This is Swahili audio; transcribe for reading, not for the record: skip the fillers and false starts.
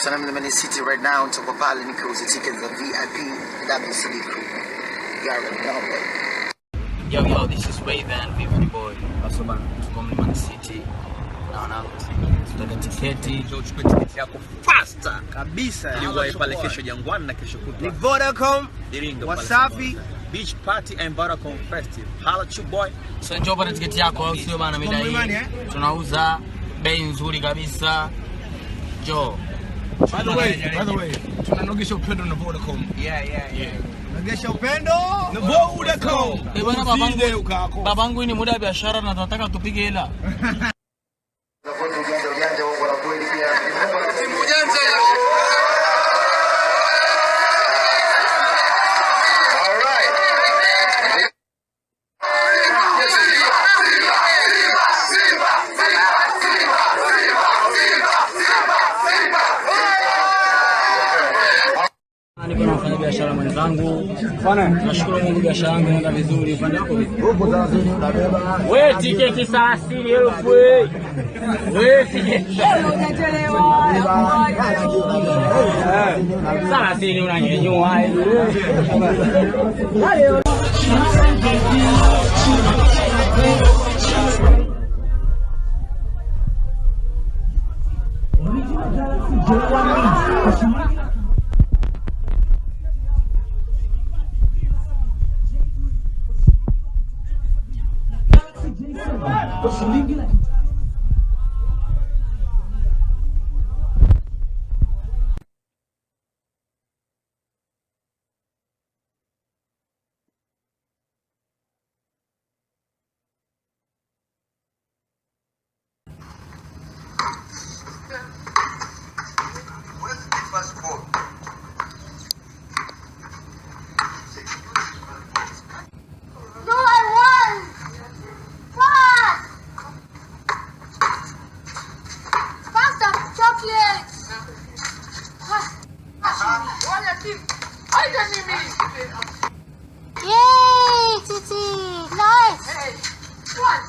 So I'm in the Man City right now. Tuko pale nikauza tickets za VIP WCD crew. You already know, baby. Yo, this is Raven, Vivian Boy. Also, man, tuko Man City. Naona tutaka tiketi. Njoo uchukue tiketi yako faster kabisa. Ili pale kesho Jangwani na kesho kutwa. Ni Vodacom, Iringa, Wasafi Beach Party and Vodacom Festival. Holla at you boy. So njoo pata tiketi yako au sio bana mida hii. Tunauza bei nzuri kabisa. Njoo. By the way, tunanogesha upendo na Vodacom. Yeah. Nogesha upendo na Vodacom. Bwana babangu ni muda wa biashara na tunataka tupige hela. Niko na mfanya biashara mwenzangu. Nashukuru Mungu biashara yangu inaenda vizuri. Upande wako vipi? Wewe tiketi saa 60,000 wewe. Wewe tiketi. Saa 60 unanyenyua Yay, Titi! Nice! Hey, what?